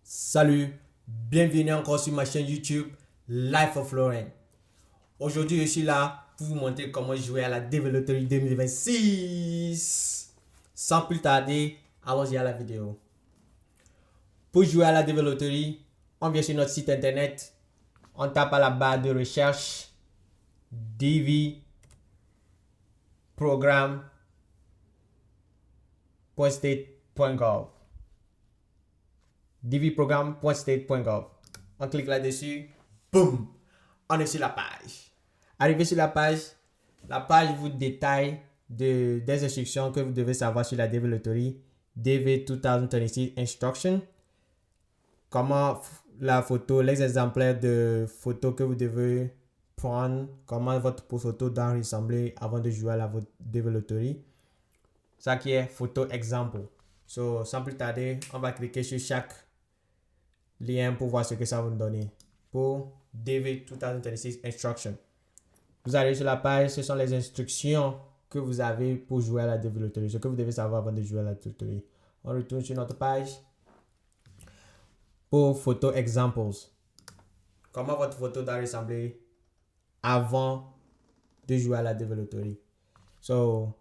Salut, bienvenue encore sur ma chaîne YouTube Life of Lauren. Aujourd'hui, je suis là pour vous montrer comment jouer à la Develoterie 2026. Sans plus tarder, allons-y à la vidéo. Pour jouer à la Develoterie, on vient sur notre site internet, on tape à la barre de recherche dvprogram.state.gov. dvprogram.state.gov. On clique là-dessus, boum, on est sur la page. Arrivé sur la page vous détaille des instructions que vous devez savoir sur la Develoterie DV 2026 Instruction. Comment la photo, les exemplaires de photos que vous devez prendre, comment votre photo doit ressembler avant de jouer à la Develoterie. Ça qui est photo exemple. So, sans plus tarder, on va cliquer sur chaque lien pour voir ce que ça va nous donner. Pour DV 2026 Instruction. Vous allez sur la page, ce sont les instructions que vous avez pour jouer à la Develoterie. Ce que vous devez savoir avant de jouer à la Develoterie. On retourne sur notre page. Pour photo examples. Comment votre photo doit ressembler avant de jouer à la Develoterie. So,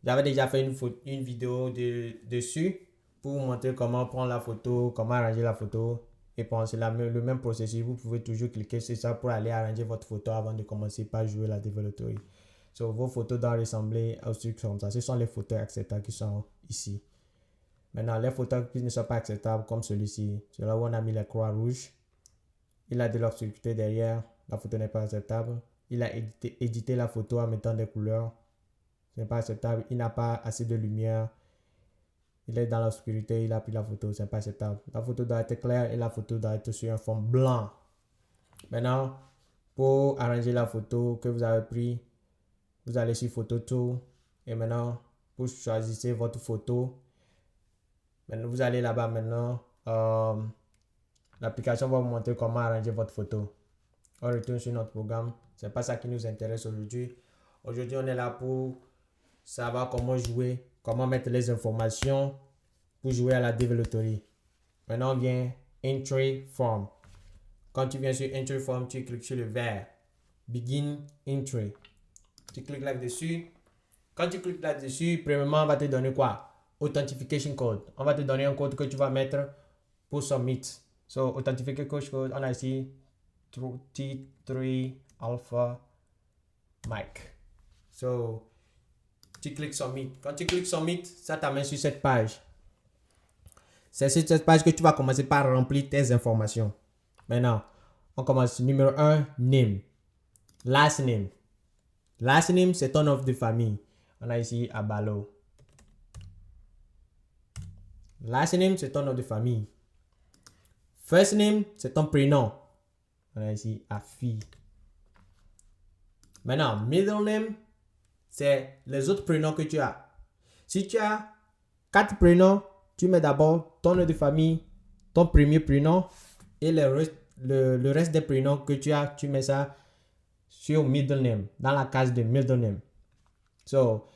j'avais déjà fait une vidéo dessus pour vous montrer comment prendre la photo, comment arranger la photo. Et c'est le même processus. Vous pouvez toujours cliquer sur ça pour aller arranger votre photo avant de commencer par jouer la Develoterie. So, vos photos doivent ressembler aux trucs comme ça. Ce sont les photos acceptables qui sont ici. Maintenant, les photos qui ne sont pas acceptables, comme celui-ci, c'est là où on a mis la croix rouge. Il a de l'obscurité derrière. La photo n'est pas acceptable. Il a édité la photo en mettant des couleurs. Ce n'est pas acceptable. Il n'a pas assez de lumière. Il est dans l'obscurité, il a pris la photo, c'est pas acceptable. La photo doit être claire et la photo doit être sur un fond blanc. Maintenant, pour arranger la photo que vous avez pris, vous allez sur Photo Tool et maintenant, vous choisissez votre photo. Maintenant, vous allez là-bas maintenant. L'application va vous montrer comment arranger votre photo. On retourne sur notre programme. C'est pas ça qui nous intéresse aujourd'hui. Aujourd'hui, on est là pour savoir comment jouer, comment mettre les informations pour jouer à la Develoterie. Maintenant, on vient Entry Form. Quand tu viens sur Entry Form, tu cliques sur le vert. Begin Entry. Tu cliques là-dessus. Quand tu cliques là-dessus, premièrement, on va te donner quoi? Authentication Code. On va te donner un code que tu vas mettre pour Submit. So, Authentication Code, on a ici T3 Alpha Mike. So, tu cliques Submit. Quand tu cliques Submit, ça t'amène sur cette page. C'est sur cette page que tu vas commencer par remplir tes informations. Maintenant, on commence. Numéro 1, Name. Last Name. Last Name, c'est ton nom de famille. On a ici Abalo. Last Name, c'est ton nom de famille. First Name, c'est ton prénom. On a ici Afi. Maintenant, Middle Name, c'est les autres prénoms que tu as. Si tu as 4 prénoms, tu mets d'abord ton nom de famille, ton premier prénom et le reste des prénoms que tu as, tu mets ça sur middle name, dans la case de middle name. So,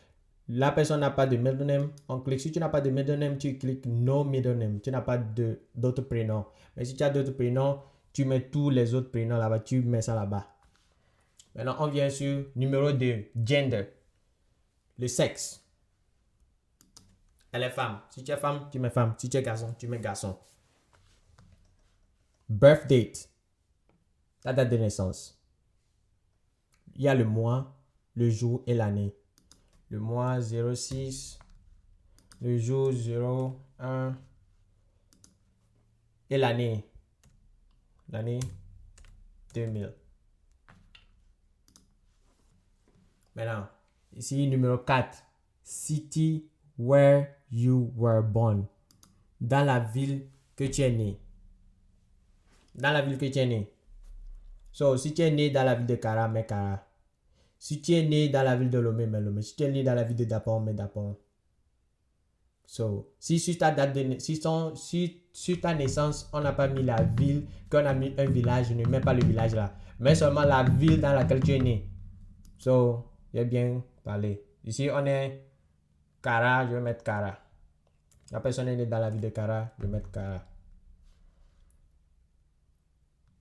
la personne n'a pas de middle name, on clique. Si tu n'as pas de middle name, tu cliques no middle name. Tu n'as pas d'autres prénoms. Mais si tu as d'autres prénoms, tu mets tous les autres prénoms là-bas, tu mets ça là-bas. Maintenant, on vient sur numéro 2, gender. Le sexe. Elle est femme. Si tu es femme, tu mets femme. Si tu es garçon, tu mets garçon. Birth date. Ta date de naissance. Il y a le mois, le jour et l'année. Le mois 06, le jour 01 et l'année. L'année 2000. Maintenant, ici numéro 4. City where you were born. Dans la ville que tu es né. Dans la ville que tu es né. So, si tu es né dans la ville de Kara, mets Kara. Si tu es né dans la ville de Lomé, mets Lomé. Si tu es né dans la ville de Dapon, mets Dapon. So, si sur ta date de sur ta naissance, on n'a pas mis la ville, qu'on a mis un village, ne mets pas le village là. Mais seulement la ville dans laquelle tu es né. So, j'ai bien parlé. Ici, on est Kara, je vais mettre Kara. La personne est née dans la ville de Kara, je vais mettre Kara.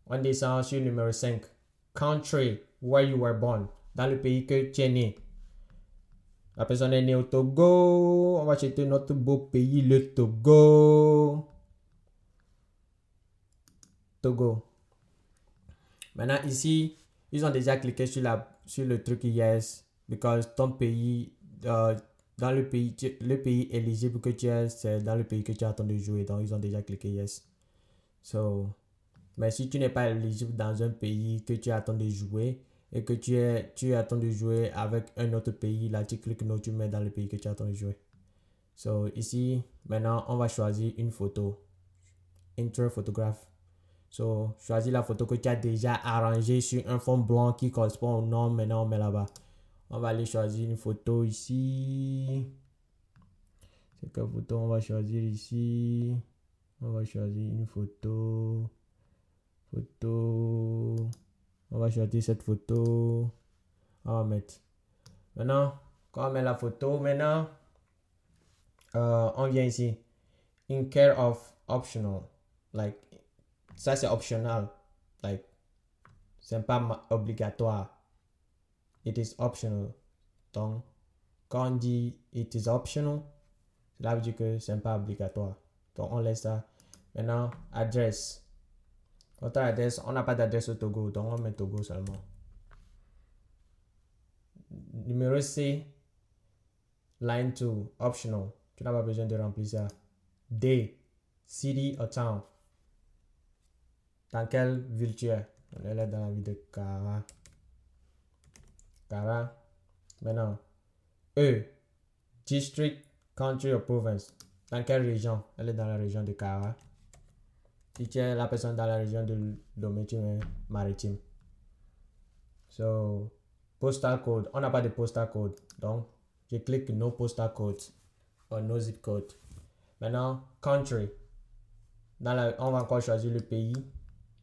On descend sur le numéro 5. Country where you were born. Dans le pays que tu es né. La personne est née au Togo. On va chercher notre beau pays, le Togo. Togo. Maintenant, ici, ils ont déjà cliqué sur le truc yes. Because ton pays, dans le pays éligible que tu es, c'est dans le pays que tu attends de jouer. Donc, ils ont déjà cliqué yes. So, mais si tu n'es pas éligible dans un pays que tu attends de jouer et que tu attends de jouer avec un autre pays, là, tu cliques non, tu mets dans le pays que tu attends de jouer. So, ici, maintenant, on va choisir une photo. Enter photograph. So, choisis la photo que tu as déjà arrangée sur un fond blanc qui correspond au nom. Maintenant, on met là-bas. On va aller choisir une photo ici. C'est quelle photo on va choisir ici? On va choisir une photo. On va choisir cette photo. On va mettre. Maintenant, quand on met la photo, maintenant, on vient ici. In care of optional. Like, ça c'est optional. Like, c'est pas obligatoire. It is optional. Donc, quand on dit it is optional, cela veut dire que c'est pas obligatoire. Donc, on laisse ça. Maintenant, adresse. Notre adresse, on n'a pas d'adresse au Togo, donc on met Togo seulement. Numéro C, line 2, optional. Tu n'as pas besoin de remplir ça. D, city or town. Dans quelle ville tu es? On est là dans la ville de Kara. Kara. Maintenant, E, district, country or province. Dans quelle région? Elle est dans la région de Kara. Si tu es la personne dans la région de Lomé, tu mets maritime. So, postal code. On n'a pas de postal code. Donc, je clique no postal code ou no zip code. Maintenant, country. On va encore choisir le pays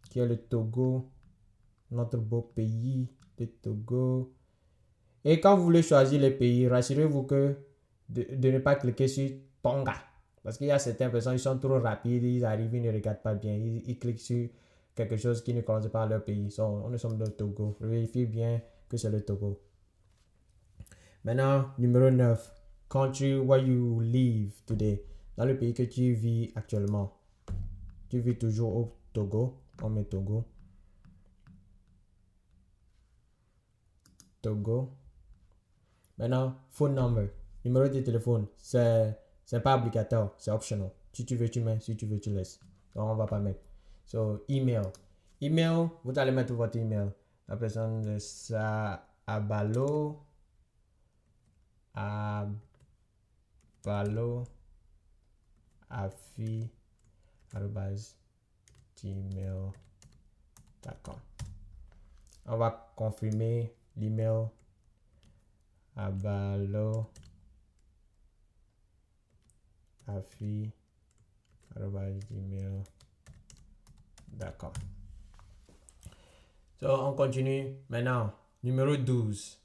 qui est le Togo. Notre beau pays, le Togo. Et quand vous voulez choisir le pays, rassurez-vous que de ne pas cliquer sur Tonga. Parce qu'il y a certaines personnes, ils sont trop rapides, ils arrivent, ils ne regardent pas bien. Ils cliquent sur quelque chose qui ne correspond pas à leur pays. So, on est sommes le Togo. Vérifiez bien que c'est le Togo. Maintenant, numéro 9. Country where you live today. Dans le pays que tu vis actuellement. Tu vis toujours au Togo. On met Togo. Togo. Maintenant, phone number. Numéro de téléphone. C'est pas obligatoire. C'est optional. Si tu veux, tu mets. Si tu veux, tu laisses. Donc, on va pas mettre. So, email. Email, vous allez mettre votre email. La personne de ça, abalo, afi, gmail.com. On va confirmer l'email abalo, afi, gmail.com. So, on continue. Maintenant, numéro 12.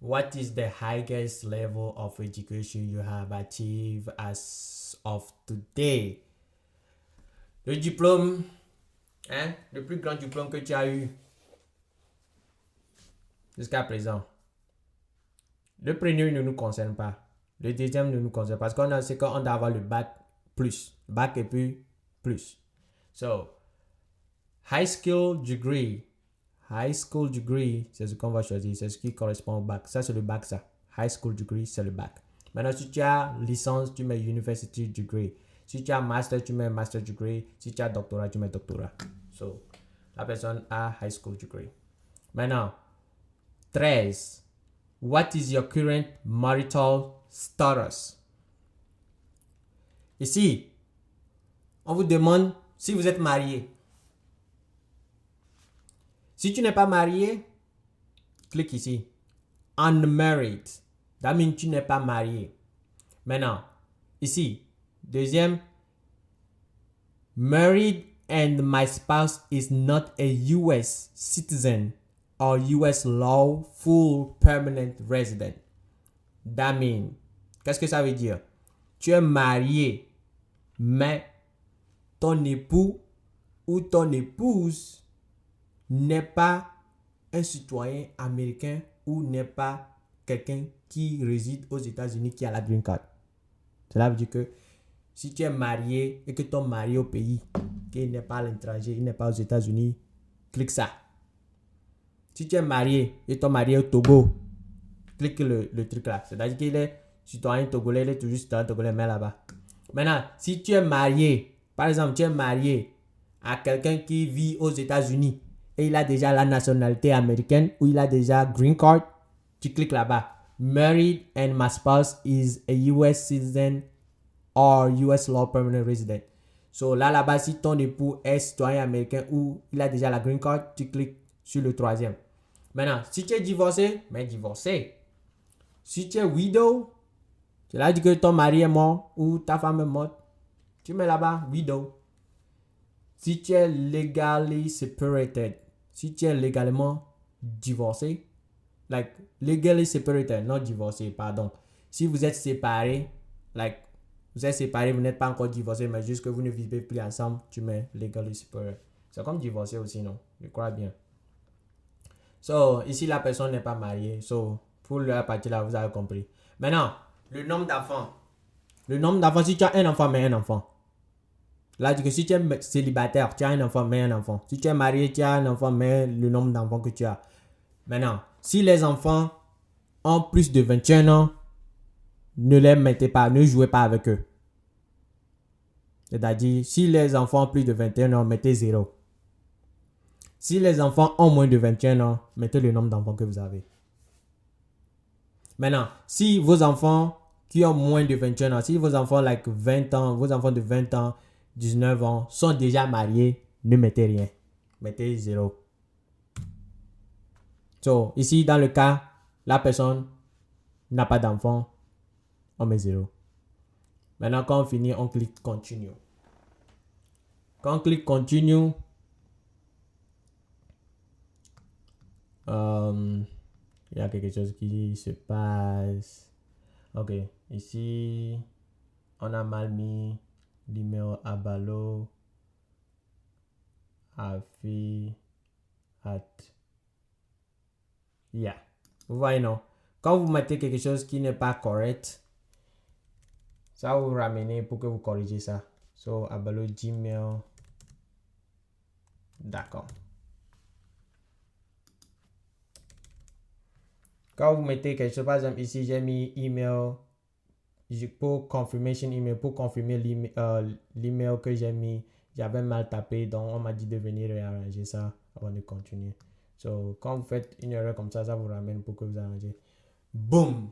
What is the highest level of education you have achieved as of today? Le diplôme, le plus grand diplôme que tu as eu jusqu'à présent. Le premier ne nous concerne pas. Le deuxième ne nous concerne pas. Parce qu'on a, c'est qu'on doit avoir le bac plus. Bac et puis plus. So, high school degree. High school degree, c'est ce qu'on va choisir. C'est ce qui correspond au bac. Ça, c'est le bac, ça. High school degree, c'est le bac. Maintenant, si tu as licence, tu mets university degree. Si tu as master, tu mets master degree. Si tu as doctorat, tu mets doctorat. So, la personne a high school degree. Maintenant, 13. What is your current marital status? Ici, on vous demande si vous êtes marié. Si tu n'es pas marié, clique ici. Unmarried. That means tu n'es pas marié. Maintenant, ici, deuxième. Married and my spouse is not a US citizen or US lawful permanent resident. That means, qu'est-ce que ça veut dire? Tu es marié, mais ton époux ou ton épouse n'est pas un citoyen américain ou n'est pas quelqu'un qui réside aux États-Unis qui a la green card. Cela veut dire que si tu es marié et que ton mari au pays, qu'il n'est pas à l'étranger, il n'est pas aux États-Unis, clique ça. Si tu es marié et ton mari est au Togo, clique le truc là. C'est-à-dire qu'il est citoyen togolais, il est toujours citoyen togolais, mais là-bas. Maintenant, si tu es marié, par exemple, tu es marié à quelqu'un qui vit aux États-Unis et il a déjà la nationalité américaine ou il a déjà green card, tu cliques là-bas. Married and my spouse is a US citizen or US law permanent resident. So là-bas, si ton époux est citoyen américain ou il a déjà la green card, tu cliques sur le troisième. Maintenant, si tu es divorcé, mais divorcé. Si tu es widow, cela dit que ton mari est mort ou ta femme est morte, tu mets là-bas widow. Si tu es legally separated, si tu es légalement divorcé, like legally separated, not divorcé, pardon. Si vous êtes séparés, like vous êtes séparés, vous n'êtes pas encore divorcé, mais juste que vous ne vivez plus ensemble, tu mets legally separated. C'est comme divorcé aussi, non? Je crois bien. So, ici, la personne n'est pas mariée. So, pour la partie là, vous avez compris. Maintenant, le nombre d'enfants. Le nombre d'enfants, si tu as un enfant, mets un enfant. Là, si tu es célibataire, tu as un enfant, mets un enfant. Si tu es marié, tu as un enfant, mets le nombre d'enfants que tu as. Maintenant, si les enfants ont plus de 21 ans, ne les mettez pas, ne jouez pas avec eux. C'est-à-dire, si les enfants ont plus de 21 ans, mettez 0. Si les enfants ont moins de 21 ans, mettez le nombre d'enfants que vous avez. Maintenant, si vos enfants qui ont moins de 21 ans, si vos enfants like 20 ans, vos enfants de 20 ans, 19 ans sont déjà mariés, ne mettez rien. Mettez 0. So, ici, dans le cas, la personne n'a pas d'enfant, on met 0. Maintenant, quand on finit, on clique Continue. Quand on clique Continue, il y a quelque chose qui se passe. Ok, ici, on a mal mis l'email abalo afi at. Yeah. Vous voyez, non? Quand vous mettez quelque chose qui n'est pas correct, ça va vous ramener pour que vous corrigez ça. So, abalo gmail. D'accord. Quand vous mettez quelque chose, par exemple, ici, j'ai mis email pour confirmation email, pour confirmer l'email que j'ai mis. J'avais mal tapé, donc on m'a dit de venir réarranger ça avant de continuer. So, quand vous faites une erreur comme ça, ça vous ramène pour que vous arrangez. Boum!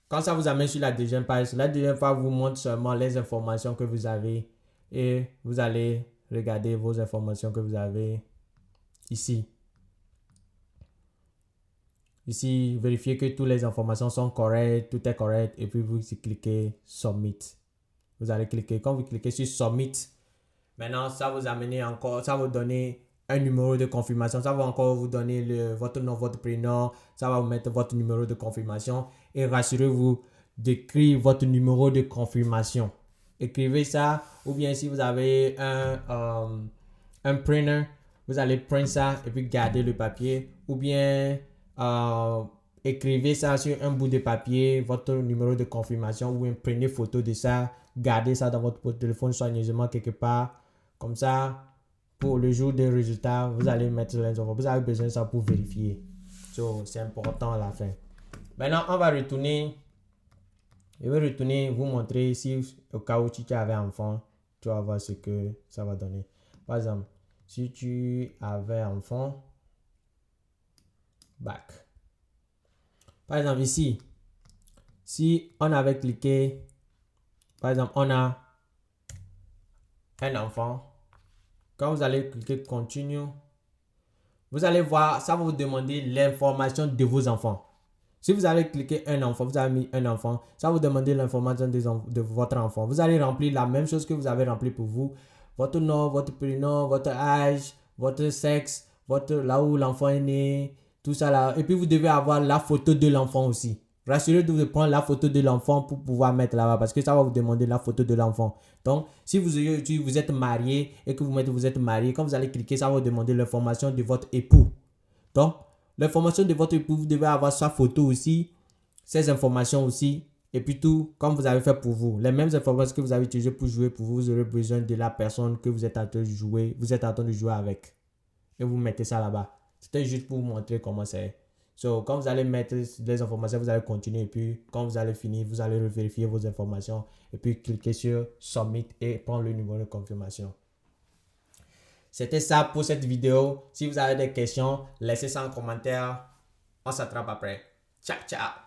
Quand ça vous amène sur la deuxième page, la deuxième page vous montre seulement les informations que vous avez et vous allez regarder vos informations que vous avez ici. Ici, vérifiez que toutes les informations sont correctes, tout est correct et puis vous cliquez Submit. Vous allez cliquer, quand vous cliquez sur Submit, maintenant ça vous amener encore, ça va vous donner un numéro de confirmation, ça va encore vous donner votre nom, votre prénom, ça va vous mettre votre numéro de confirmation et rassurez-vous d'écrire votre numéro de confirmation. Écrivez ça ou bien si vous avez un printer, vous allez prendre ça et puis garder le papier ou bien écrivez ça sur un bout de papier, votre numéro de confirmation ou bien prenez photo de ça, gardez ça dans votre téléphone soigneusement quelque part. Comme ça, pour le jour des résultats, vous allez mettre les infos. Vous avez besoin de ça pour vérifier. So, c'est important à la fin. Maintenant, on va retourner. Je vais retourner vous montrer si au cas où tu avais enfant, tu vas voir ce que ça va donner. Par exemple, si tu avais enfant, back. Par exemple, ici, si on avait cliqué, par exemple, on a un enfant. Quand vous allez cliquer Continue, vous allez voir, ça va vous demander l'information de vos enfants. Si vous allez cliquer un enfant, vous avez mis un enfant, ça va vous demander l'information de votre enfant. Vous allez remplir la même chose que vous avez rempli pour vous. Votre nom, votre prénom, votre âge, votre sexe, là où l'enfant est né, tout ça là. Et puis vous devez avoir la photo de l'enfant aussi. rassurez-vous de prendre la photo de l'enfant pour pouvoir mettre là-bas parce que ça va vous demander la photo de l'enfant. Donc, si vous êtes marié et que vous êtes marié, quand vous allez cliquer, ça va vous demander l'information de votre époux. Donc, l'information de votre époux, vous devez avoir sa photo aussi, ces informations aussi, et puis tout, comme vous avez fait pour vous. Les mêmes informations que vous avez utilisées pour jouer pour vous, vous aurez besoin de la personne que vous êtes en train de jouer, avec. Et vous mettez ça là-bas. C'était juste pour vous montrer comment c'est. So, quand vous allez mettre les informations, vous allez continuer. Et puis, quand vous allez finir, vous allez vérifier vos informations. Et puis, cliquer sur Submit et prendre le numéro de confirmation. C'était ça pour cette vidéo. Si vous avez des questions, laissez ça en commentaire. On s'attrape après. Ciao, ciao.